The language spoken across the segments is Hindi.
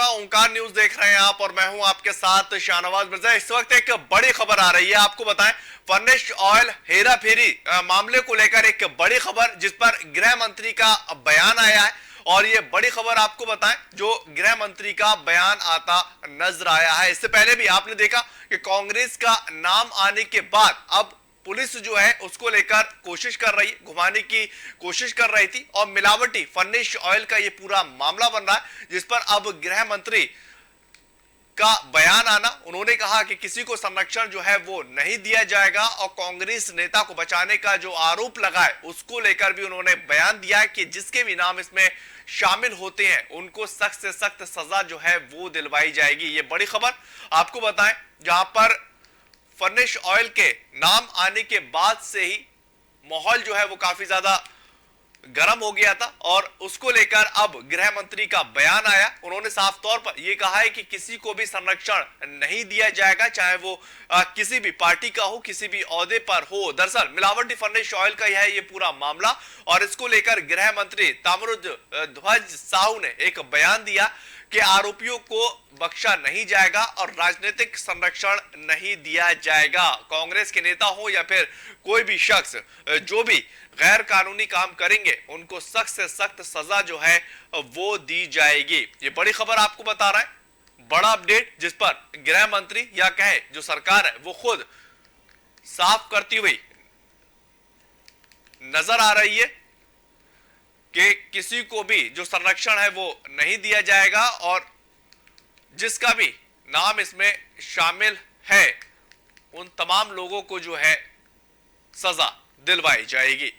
ओंकार न्यूज देख रहे हैं आप और मैं हूं आपके साथ शाहनवाज मिर्जा। इस वक्त एक बड़ी खबर आ रही है, आपको बताएं फर्निश ऑयल हेरा फेरी मामले को लेकर एक बड़ी खबर जिस पर गृह मंत्री का बयान आया है। और ये बड़ी खबर आपको बताएं जो गृह मंत्री का बयान आता नजर आया है। इससे पहले भी आपने देखा कि कांग्रेस का नाम आने के बाद अब पुलिस जो है उसको लेकर कोशिश कर रही है, घुमाने की कोशिश कर रही थी और मिलावटी फर्निश ऑयल का ये पूरा मामला बन रहा है जिस पर अब गृह मंत्री का बयान आना। उन्होंने कहा कि किसी को संरक्षण जो है वो नहीं दिया जाएगा और कांग्रेस नेता को बचाने का जो आरोप लगा है उसको लेकर भी उन्होंने बयान दिया है कि जिसके भी नाम इसमें शामिल होते हैं उनको सख्त से सख्त सजा जो है वो दिलवाई जाएगी। ये बड़ी खबर आपको बताएं जहां पर फर्निश ऑयल के नाम आने के बाद से ही माहौल जो है वो काफी ज्यादा गर्म हो गया था और उसको लेकर अब गृह मंत्री का बयान आया। उन्होंने साफ तौर पर यह कहा है कि किसी को भी संरक्षण नहीं दिया जाएगा, चाहे वो किसी भी पार्टी का हो, किसी भी ओहदे पर हो। दरअसल मिलावटी फर्निश ऑयल का यह ये पूरा मामला और इसको लेकर गृह मंत्री ताम्रध्वज साहू ने एक बयान दिया कि आरोपियों को बख्शा नहीं जाएगा और राजनीतिक संरक्षण नहीं दिया जाएगा। कांग्रेस के नेता हो या फिर कोई भी शख्स जो भी गैर कानूनी काम करेंगे उनको सख्त से सख्त सजा जो है वो दी जाएगी। ये बड़ी खबर आपको बता रहा है, बड़ा अपडेट जिस पर गृह मंत्री या कहे जो सरकार है वो खुद साफ करती हुई नजर आ रही है कि किसी को भी जो संरक्षण है वो नहीं दिया जाएगा और जिसका भी नाम इसमें शामिल है उन तमाम लोगों को जो है सजा दिलवाई जाएगी।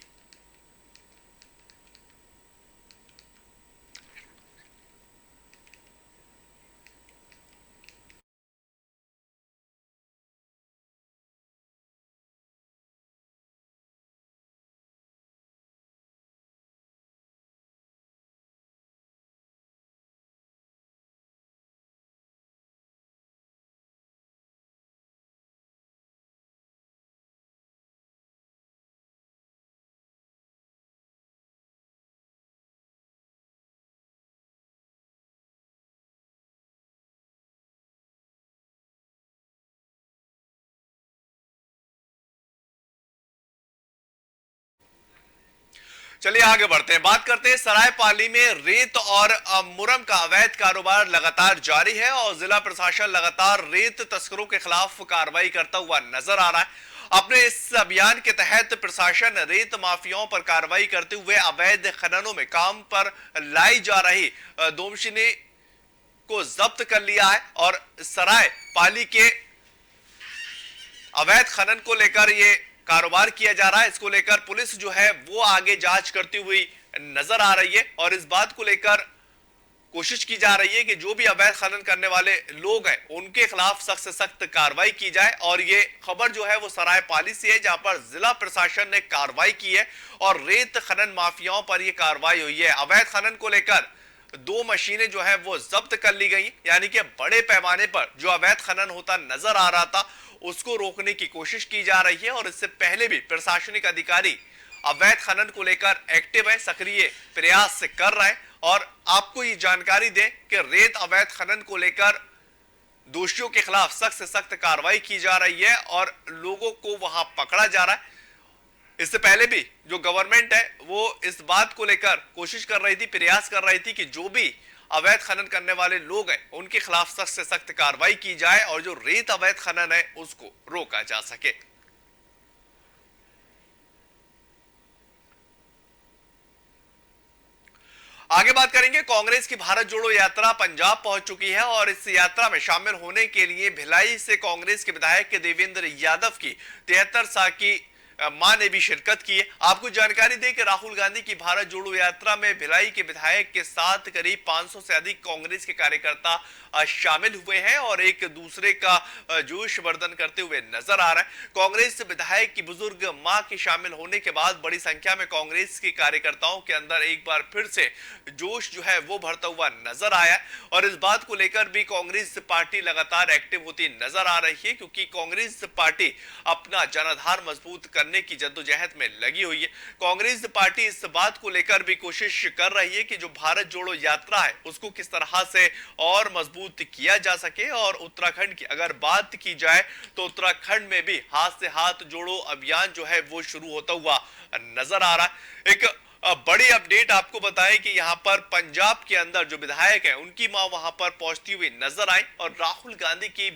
चलिए आगे बढ़ते हैं, बात करते हैं सरायपाली में रेत और मुरम का अवैध कारोबार लगातार जारी है और जिला प्रशासन लगातार रेत तस्करों के खिलाफ कार्रवाई करता हुआ नजर आ रहा है। अपने इस अभियान के तहत प्रशासन रेत माफियाओं पर कार्रवाई करते हुए अवैध खननों में काम पर लाई जा रही दोमशिनी को जब्त कर लिया है और सरायपाली के अवैध खनन को लेकर ये कारोबार किया जा रहा है। इसको लेकर पुलिस जो है वो आगे जांच करती हुई नजर आ रही है और इस बात को लेकर कोशिश की जा रही है कि जो भी अवैध खनन करने वाले लोग हैं उनके खिलाफ सख्त से सख्त कार्रवाई की जाए। और ये खबर जो है वो सरायपाली से है जहां पर जिला प्रशासन ने कार्रवाई की है और रेत खनन माफियाओं पर यह कार्रवाई हुई है। अवैध खनन को लेकर 2 मशीनें जो है वो जब्त कर ली गई, यानी कि बड़े पैमाने पर जो अवैध खनन होता नजर आ रहा था उसको रोकने की कोशिश की जा रही है। और इससे पहले भी प्रशासनिक अधिकारी अवैध खनन को लेकर एक्टिव है, सक्रिय प्रयास कर रहे हैं। और आपको ये जानकारी दें कि रेत अवैध खनन को लेकर दोषियों के खिलाफ सख्त से सख्त कार्रवाई की जा रही है और लोगों को वहां पकड़ा जा रहा है। इससे पहले भी जो गवर्नमेंट है वो इस बात को लेकर कोशिश कर रही थी, प्रयास कर रही थी कि जो भी अवैध खनन करने वाले लोग हैं उनके खिलाफ सख्त से सख्त कार्रवाई की जाए और जो रेत अवैध खनन है उसको रोका जा सके। आगे बात करेंगे, कांग्रेस की भारत जोड़ो यात्रा पंजाब पहुंच चुकी है और इस यात्रा में शामिल होने के लिए भिलाई से कांग्रेस के विधायक देवेंद्र यादव की 73 साल की मां ने भी शिरकत की है। आपको जानकारी दें कि राहुल गांधी की भारत जोड़ो यात्रा में भिलाई के विधायक के साथ करीब 500 से अधिक कांग्रेस के कार्यकर्ता शामिल हुए हैं और एक दूसरे का जोश वर्धन करते हुए नजर आ रहा है। कांग्रेस विधायक की बुजुर्ग मां के शामिल होने के बाद बड़ी संख्या में कांग्रेस के कार्यकर्ताओं के अंदर एक बार फिर से जोश जो है वो बढ़ता हुआ नजर आया और इस बात को लेकर भी कांग्रेस पार्टी लगातार एक्टिव होती नजर आ रही है, क्योंकि कांग्रेस पार्टी अपना जनाधार मजबूत करने बनने की जद्दोजहद में लगी हुई है। कांग्रेस पार्टी इस बात को लेकर भी कोशिश कर रही है कि जो भारत जोड़ो यात्रा है उसको किस तरह से और मजबूत किया जा सके। और उत्तराखंड की अगर बात की जाए तो उत्तराखंड में भी हाथ से हाथ जोड़ो अभियान जो है वो शुरू होता हुआ नजर आ रहा है। एक बड़ी अपडेट आपको बताएं कि यहां पर पंजाब के अंदर जो विधायक है उनकी मां वहां पर पहुंचती हुई नजर आई और राहुल गांधी की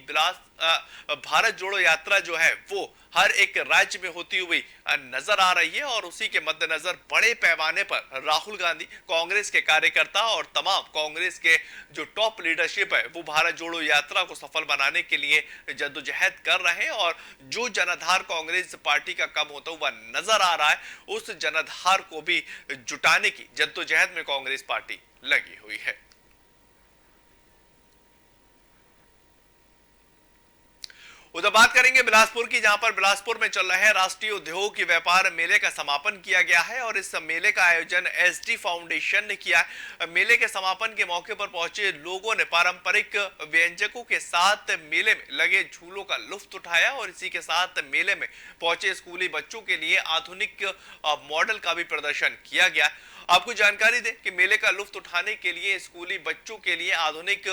भारत जोड़ो यात्रा जो है वो हर एक राज्य में होती हुई नजर आ रही है। और उसी के मद्देनजर बड़े पैमाने पर राहुल गांधी, कांग्रेस के कार्यकर्ता और तमाम कांग्रेस के जो टॉप लीडरशिप है वो भारत जोड़ो यात्रा को सफल बनाने के लिए जद्दोजहद कर रहे हैं। और जो जनाधार कांग्रेस पार्टी का कम होता हुआ नजर आ रहा है उस जनाधार को भी जुटाने की जद्दोजहद में कांग्रेस पार्टी लगी हुई है। उधर बात करेंगे बिलासपुर की, जहां पर बिलासपुर में चल रहे राष्ट्रीय उद्योग व्यापार मेले का समापन किया गया है और इस मेले का आयोजन एसडी फाउंडेशन ने किया है। मेले के समापन के मौके पर पहुंचे लोगों ने पारंपरिक व्यंजकों के साथ मेले में लगे झूलों का लुत्फ उठाया और इसी के साथ मेले में पहुंचे स्कूली बच्चों के लिए आधुनिक मॉडल का भी प्रदर्शन किया गया। आपको जानकारी दें कि मेले का लुत्फ उठाने के लिए स्कूली बच्चों के लिए आधुनिक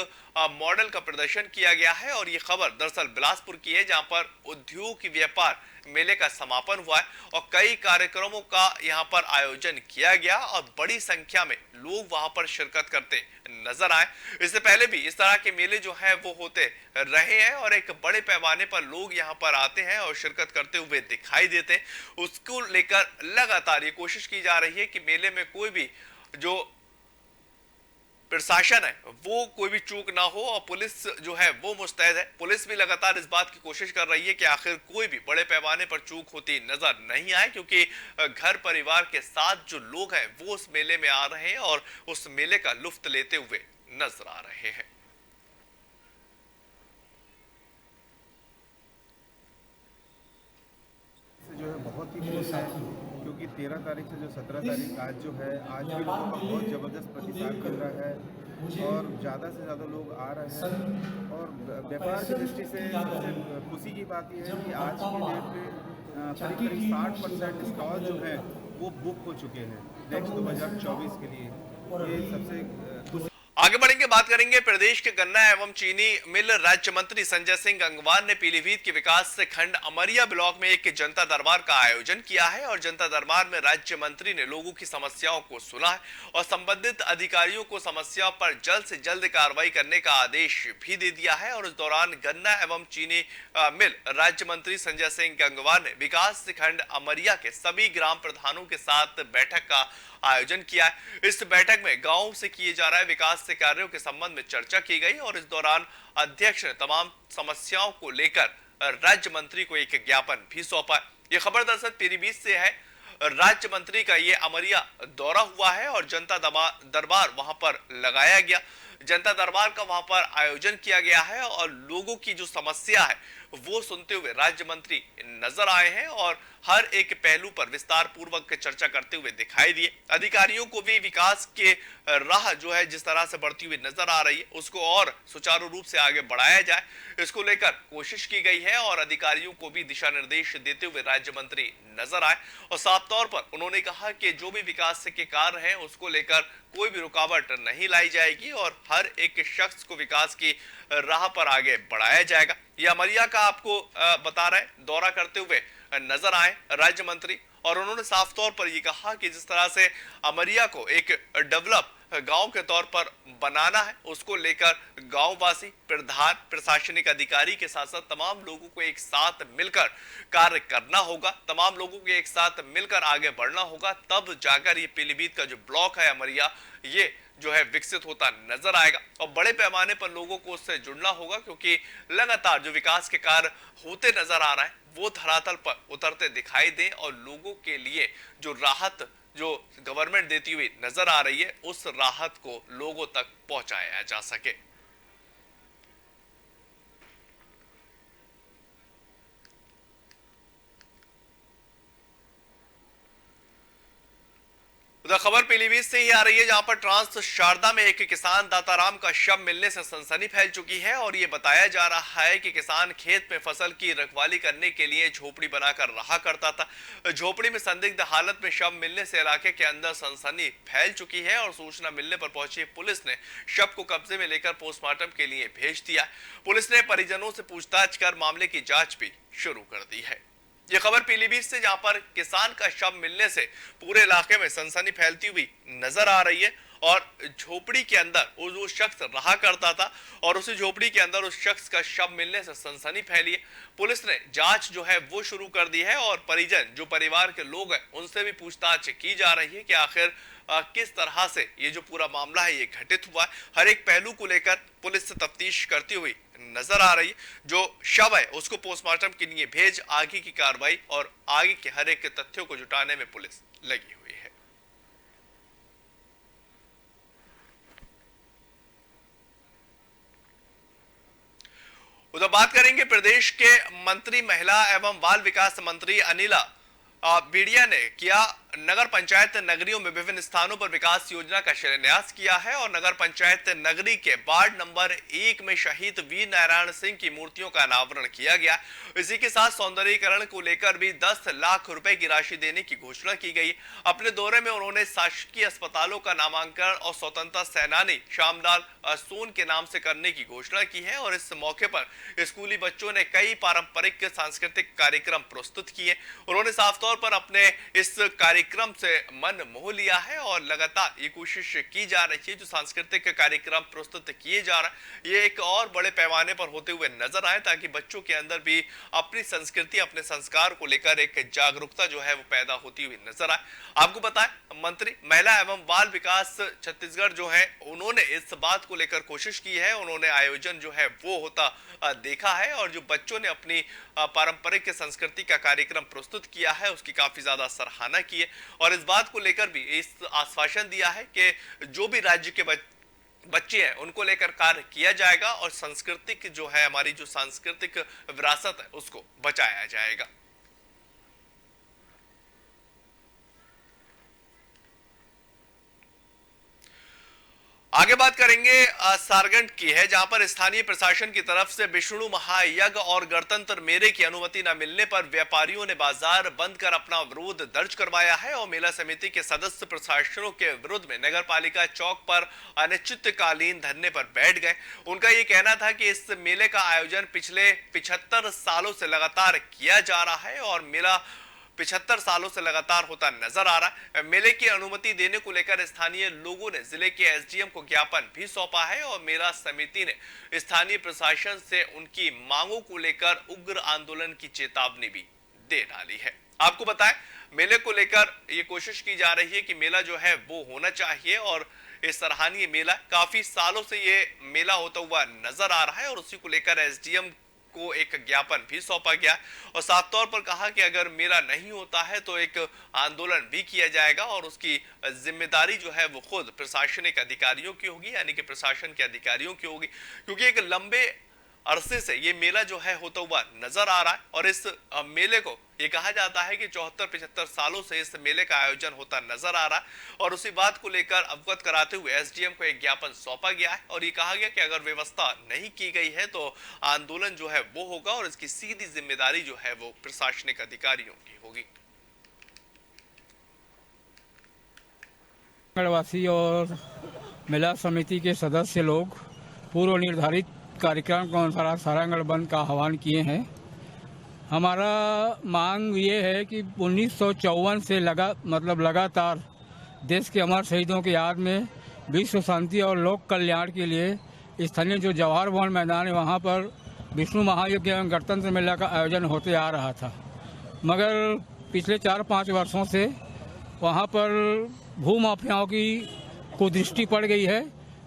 मॉडल का प्रदर्शन किया गया है। और ये खबर दरअसल बिलासपुर की है, जहां पर उद्योग व्यापार मेले का समापन हुआ है और कई कार्यक्रमों का यहां पर आयोजन किया गया और बड़ी संख्या में लोग वहां पर शिरकत करते नजर आए। इससे पहले भी इस तरह के मेले जो है वो होते रहे हैं और एक बड़े पैमाने पर लोग यहां पर आते हैं और शिरकत करते हुए दिखाई देते हैं। उसको लेकर लगातार ये कोशिश की जा रही है कि मेले में कोई भी जो प्रशासन है वो कोई भी चूक ना हो और पुलिस जो है वो मुस्तैद है। पुलिस भी लगातार इस बात की कोशिश कर रही है कि आखिर कोई भी बड़े पैमाने पर चूक होती नजर नहीं आए, क्योंकि घर परिवार के साथ जो लोग हैं वो उस मेले में आ रहे हैं और उस मेले का लुत्फ लेते हुए नजर आ रहे हैं। जो है बहुत ही खुश है, क्योंकि 13 तारीख से जो 17 तारीख आज जो है, आज भी लोगों का बहुत ज़बरदस्त प्रतिसाद मिल रहा है और ज़्यादा से ज़्यादा लोग आ रहे हैं। और व्यापार की दृष्टि से सबसे खुशी की बात यह है कि आज की डेट में करीब करीब 60% स्टॉल जो हैं वो बुक हो चुके हैं नेक्स्ट 2024 के लिए। ये सबसे खुशी। आगे बढ़ेंगे, बात करेंगे प्रदेश के गन्ना एवं चीनी मिल राज्य मंत्री संजय सिंह गंगवार ने पीलीभीत के विकास खंड अमरिया ब्लॉक में एक जनता दरबार का आयोजन किया है और जनता दरबार में राज्य मंत्री ने लोगों की समस्याओं को सुना है और संबंधित अधिकारियों को समस्या पर जल्द से जल्द कार्रवाई करने का आदेश भी दे दिया है। और इस दौरान गन्ना एवं चीनी मिल राज्य मंत्री संजय सिंह गंगवार ने विकास खंड अमरिया के सभी ग्राम प्रधानों के साथ बैठक का आयोजन किया है। इस बैठक में गांव से किए जा रहे विकास से कार्यों के संबंध में चर्चा की गई और इस दौरान अध्यक्ष ने तमाम समस्याओं को लेकर राज्य मंत्री को एक ज्ञापन भी सौंपा। यह खबर दरअसल पीलीभीत से है। राज्य मंत्री का ये अमरिया दौरा हुआ है और जनता दरबार वहां पर लगाया गया, जनता दरबार का वहां पर आयोजन किया गया है और लोगों की जो समस्या है वो सुनते हुए राज्य मंत्री नजर आए हैं और हर एक पहलू पर विस्तार पूर्वक चर्चा करते हुए दिखाई दिए। अधिकारियों को भी विकास के राह जो है जिस तरह से बढ़ती हुई नजर आ रही है उसको और सुचारू रूप से आगे बढ़ाया जाए, इसको लेकर कोशिश की गई है और अधिकारियों को भी दिशा निर्देश देते हुए राज्य मंत्री नजर आए और साफ तौर पर उन्होंने कहा कि जो भी विकास के कार्य हैं उसको लेकर कोई भी रुकावट नहीं लाई जाएगी और हर एक शख्स को विकास की राह पर आगे बढ़ाया जाएगा। यह अमरिया का आपको बता रहे दौरा करते हुए नजर आए राज्य मंत्री और उन्होंने साफ तौर पर यह कहा कि जिस तरह से अमरिया को एक डेवलप गांव के तौर पर बनाना है उसको लेकर गांववासी, प्रधान, प्रशासनिक अधिकारी के साथ साथ तमाम लोगों को एक साथ मिलकर कार्य करना होगा, तमाम लोगों को एक साथ मिलकर आगे बढ़ना होगा, तब जाकर ये पीलीभीत का जो ब्लॉक है अमरिया ये जो है विकसित होता नजर आएगा और बड़े पैमाने पर लोगों को उससे जुड़ना होगा, क्योंकि लगातार जो विकास के कार्य होते नजर आ रहा है वो धरातल पर उतरते दिखाई दें और लोगों के लिए जो राहत जो गवर्नमेंट देती हुई नजर आ रही है उस राहत को लोगों तक पहुंचाया जा सके। उधर खबर पीलीभीत से ही आ रही है, जहां पर ट्रांस शारदा में एक किसान दाताराम का शव मिलने से सनसनी फैल चुकी है और ये बताया जा रहा है कि किसान खेत में फसल की रखवाली करने के लिए झोपड़ी बनाकर रहा करता था। झोपड़ी में संदिग्ध हालत में शव मिलने से इलाके के अंदर सनसनी फैल चुकी है और सूचना मिलने पर पहुंची पुलिस ने शव को कब्जे में लेकर पोस्टमार्टम के लिए भेज दिया। पुलिस ने परिजनों से पूछताछ कर मामले की जांच भी शुरू कर दी है। ये खबर पीलीभीत से, जहां पर किसान का शव मिलने से पूरे इलाके में सनसनी फैलती हुई नजर आ रही है और झोपड़ी के अंदर वो शख्स रहा करता था और उसी झोपड़ी के अंदर उस शख्स का शव मिलने से सनसनी फैली है। पुलिस ने जांच जो है वो शुरू कर दी है और परिजन जो परिवार के लोग हैं उनसे भी पूछताछ की जा रही है कि आखिर किस तरह से ये जो पूरा मामला है ये घटित हुआ है। हर एक पहलू को लेकर पुलिस तफ्तीश करती हुई नजर आ रही है। जो शव है उसको पोस्टमार्टम के लिए भेज आगे की कार्रवाई और आगे के हर एक तथ्यों को जुटाने में पुलिस लगी हुई है। उधर बात करेंगे प्रदेश के मंत्री महिला एवं बाल विकास मंत्री अनिला बीडिया ने किया नगर पंचायत नगरियों में विभिन्न स्थानों पर विकास योजना का शिलान्यास किया है और नगर पंचायत नगरी के वार्ड नंबर 1 में शहीद वीर नारायण सिंह की मूर्तियों का अनावरण किया गया। इसी के साथ सौंदर्यीकरण को लेकर भी 10 लाख रुपए की राशि देने की घोषणा की गई। अपने दौरे में उन्होंने शासकीय अस्पतालों का नामांकन और स्वतंत्रता सेनानी श्यामलाल सोन के नाम से करने की घोषणा की है और इस मौके पर स्कूली बच्चों ने कई पारंपरिक सांस्कृतिक कार्यक्रम प्रस्तुत किए। उन्होंने साफ तौर पर अपने इस कार्यक्रम से मन मोह लिया है और लगातार ये कोशिश की जा रही है जो सांस्कृतिक कार्यक्रम प्रस्तुत किए जा रहा है ये एक और बड़े पैमाने पर होते हुए नजर आए ताकि बच्चों के अंदर भी अपनी संस्कृति अपने संस्कार को लेकर एक जागरूकता जो है वो पैदा होती हुई नजर आए। आपको बताएं मंत्री महिला एवं बाल विकास छत्तीसगढ़ जो है उन्होंने इस बात को लेकर कोशिश की है। उन्होंने आयोजन जो है वो होता देखा है और जो बच्चों ने अपनी पारंपरिक संस्कृति का कार्यक्रम प्रस्तुत किया है उसकी काफी ज्यादा सराहना की है और इस बात को लेकर भी इस आश्वासन दिया है कि जो भी राज्य के बच्चे हैं उनको लेकर कार्य किया जाएगा और सांस्कृतिक जो है हमारी जो सांस्कृतिक विरासत है उसको बचाया जाएगा। आगे बात करेंगे सारगंज की है, जहां पर स्थानीय प्रशासन की तरफ से विष्णु महायज्ञ और गणतंत्र मेले की अनुमति न मिलने पर व्यापारियों ने बाजार बंद कर अपना विरोध दर्ज करवाया है और मेला समिति के सदस्य प्रशासनों के विरोध में नगर पालिका चौक पर अनिश्चितकालीन धरने पर बैठ गए। उनका ये कहना था कि इस मेले का आयोजन पिछले 75 सालों से लगातार किया जा रहा है और मेला 75 सालों से लगातार होता नजर आ रहा है। मेले की अनुमति देने को लेकर स्थानीय लोगों ने जिले के एसडीएम को ज्ञापन भी सौंपा है और मेला समिति ने स्थानीय प्रशासन से उनकी मांगों को लेकर उग्र आंदोलन की चेतावनी भी दे डाली है। आपको बताएं मेले को लेकर ये कोशिश की जा रही है कि मेला जो है वो होना चाहिए और इस सराहनीय मेला काफी सालों से ये मेला होता हुआ नजर आ रहा है और उसी को लेकर एसडीएम को एक ज्ञापन भी सौंपा गया और साफ तौर पर कहा कि अगर मेला नहीं होता है तो एक आंदोलन भी किया जाएगा और उसकी जिम्मेदारी जो है वो खुद प्रशासनिक अधिकारियों की होगी, यानी कि प्रशासन के अधिकारियों की होगी, क्योंकि एक लंबे अरसे से ये मेला जो है होता हुआ नजर आ रहा है और इस मेले को ये कहा जाता है कि 74-75 सालों से इस मेले का आयोजन होता नजर आ रहा है और उसी बात को लेकर अवगत कराते हुए एसडीएम को एक ज्ञापन सौंपा गया है और ये कहा गया कि अगर व्यवस्था नहीं की गई है तो आंदोलन जो है वो होगा और इसकी सीधी जिम्मेदारी जो है वो प्रशासनिक अधिकारियों की होगी। नगरवासी और मेला समिति के सदस्य लोग पूर्व निर्धारित कार्यक्रम के अनुसार सारंगढ़ बंद का आह्वान किए हैं। हमारा मांग ये है कि 1954 से लगातार देश के अमर शहीदों की याद में विश्व शांति और लोक कल्याण के लिए स्थानीय जो जवाहर भवन मैदान है वहाँ पर विष्णु महायज्ञ एवं गणतंत्र मेला का आयोजन होते आ रहा था, मगर पिछले 4-5 वर्षों से वहाँ पर भूमाफियाओं की कुदृष्टि पड़ गई है,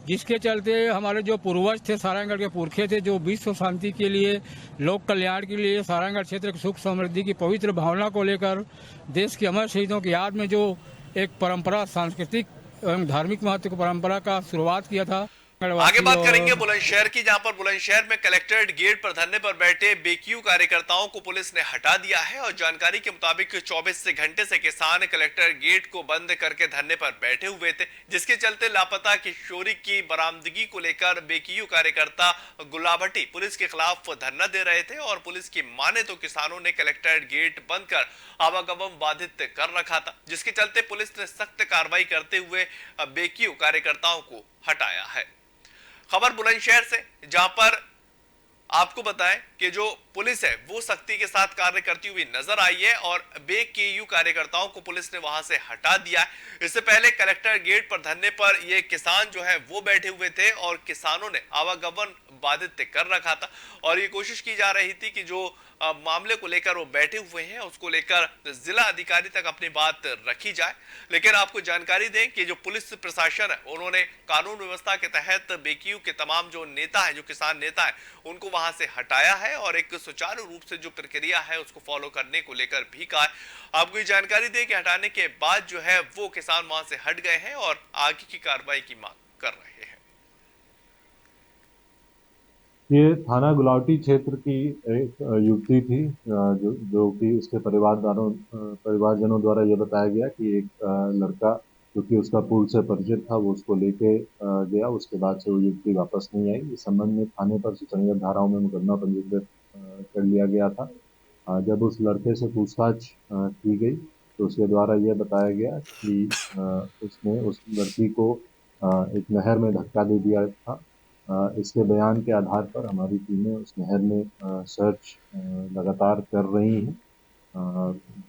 जिसके चलते हमारे जो पूर्वज थे, सारंगढ़ के पुरखे थे, जो विश्व शांति के लिए लोक कल्याण के लिए सारंगढ़ क्षेत्र की सुख समृद्धि की पवित्र भावना को लेकर देश के अमर शहीदों की याद में जो एक परंपरा सांस्कृतिक एवं धार्मिक महत्व की परंपरा का शुरुआत किया था। आगे बात करेंगे बुलंदशहर की, जहां पर बुलंदशहर में कलेक्ट्रेट गेट पर धरने पर बैठे बेक्यू कार्यकर्ताओं को पुलिस ने हटा दिया है। और जानकारी के मुताबिक 24 घंटे से किसान कलेक्ट्रेट गेट को बंद करके धरने पर बैठे हुए थे, जिसके चलते लापता किशोरी की बरामदगी को लेकर बेक्यू कार्यकर्ता गुलाबटी पुलिस के खिलाफ धरना दे रहे थे। और पुलिस की माने तो किसानों ने कलेक्ट्रेट गेट बंद कर आवागमन बाधित कर रखा था, जिसके चलते पुलिस ने सख्त कार्रवाई करते हुए बेक्यू कार्यकर्ताओं को हटाया है। खबर बुलंदशहर से, जहां पर आपको बताएं कि जो पुलिस है वो सख्ती के साथ कार्य करती हुई नजर आई है और बेकेयू कार्यकर्ताओं को पुलिस ने वहां से हटा दिया है। इससे पहले कलेक्टर गेट पर धरने पर ये किसान जो है वो बैठे हुए थे और किसानों ने आवागमन बाधित कर रखा था और ये कोशिश की जा रही थी कि जो मामले को लेकर वो बैठे हुए हैं उसको लेकर जिला अधिकारी तक अपनी बात रखी जाए। लेकिन आपको जानकारी दें कि जो पुलिस प्रशासन है उन्होंने कानून व्यवस्था के तहत बेक्यू के तमाम जो नेता है, जो किसान नेता है, उनको वहां से हटाया है और एक सुचारू रूप से जो प्रक्रिया है उसको फॉलो करने को लेकर भी कहा है। आपको ये जानकारी दें कि हटाने के बाद जो है वो किसान वहां से हट गए हैं और आगे की कार्रवाई की मांग कर रहे हैं। ये थाना गुलावटी क्षेत्र की एक युवती थी जो कि उसके परिवारजनों द्वारा ये बताया गया कि एक लड़का जो कि उसका पूर्व से परिचित था वो उसको लेके गया। उसके बाद से वो युवती वापस नहीं आई। इस संबंध में थाने पर सूचनागत धाराओं में मुकदमा पंजीकृत कर लिया गया था। जब उस लड़के से पूछताछ की गई तो उसके द्वारा यह बताया गया कि उसने उस लड़की को एक नहर में धक्का दे दिया था। इसके बयान के आधार पर हमारी टीमें उस नहर में सर्च लगातार कर रही हैं।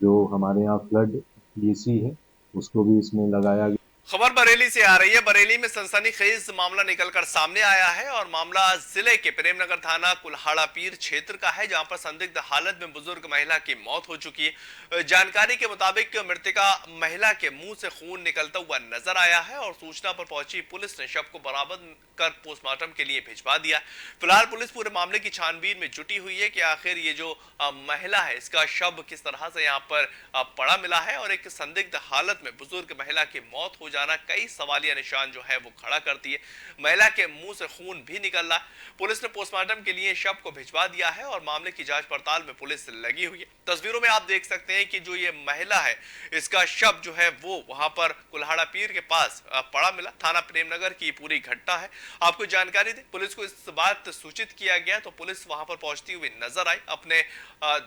जो हमारे यहाँ फ्लड पीसी है उसको भी इसमें लगाया गया। खबर बरेली से आ रही है। बरेली में सनसनीखेज मामला निकलकर सामने आया है और मामला जिले के प्रेमनगर थाना कुल्हाड़ा पीर क्षेत्र का है, जहां पर संदिग्ध हालत में बुजुर्ग महिला की मौत हो चुकी है। जानकारी के मुताबिक मृतका महिला के मुंह से खून निकलता हुआ नजर आया है और सूचना पर पहुंची पुलिस ने शव को बरामद कर पोस्टमार्टम के लिए भिजवा दिया। फिलहाल पुलिस पूरे मामले की छानबीन में जुटी हुई है कि आखिर ये जो महिला है इसका शव किस तरह से यहाँ पर पड़ा मिला है और एक संदिग्ध हालत में बुजुर्ग महिला की मौत हो जाना कई सवालिया निशान जो है वो खड़ा करती है। महिला के मुंह से खून भी निकल रहा है। पुलिस ने पोस्टमार्टम के लिए शव को भिजवा दिया है और मामले की जांच पड़ताल में पुलिस लगी हुई है। तस्वीरों में आप देख सकते हैं कि जो ये महिला है इसका शव जो है वो वहां पर कुल्हाड़ा पीर के पास पड़ा मिला। थाना प्रेमनगर की पूरी घटना है। आपको जानकारी दी, पुलिस को इस बात सूचित किया गया तो पुलिस वहां पर पहुंचती हुई नजर आई, अपने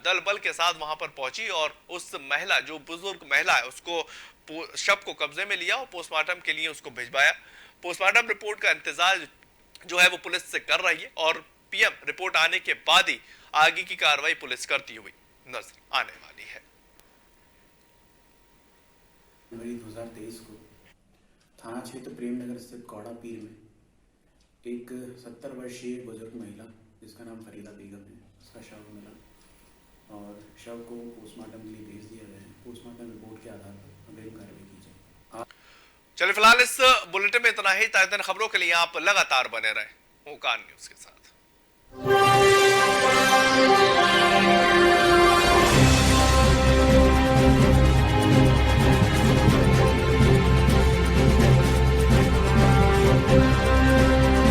दल बल के साथ वहां पर पहुंची और उस महिला, जो बुजुर्ग महिला है, उसको शव को कब्जे में लिया और पोस्टमार्टम के लिए उसको भिजवाया। पोस्टमार्टम रिपोर्ट का इंतजार जो है वो पुलिस से कर रही है और पीएम रिपोर्ट आने के बाद ही आगे की कार्रवाई पुलिस करती हुई नजर आने वाली है। जनवरी 2023 को थाना क्षेत्र प्रेमनगर स्थित कौड़ा पीर में एक 70 वर्षीय बुजुर्ग महिला जिसका नाम फरीदा बेगम है, उसका शव मिला और शव को पोस्टमार्टम के लिए भेज दिया गया है। पोस्टमार्टम रिपोर्ट के आधार पर अगली कार्रवाई की जाए। चलिए फिलहाल इस बुलेटिन में इतना ही। ताज़ा खबरों के लिए आप लगातार बने रहें ओकान न्यूज के साथ।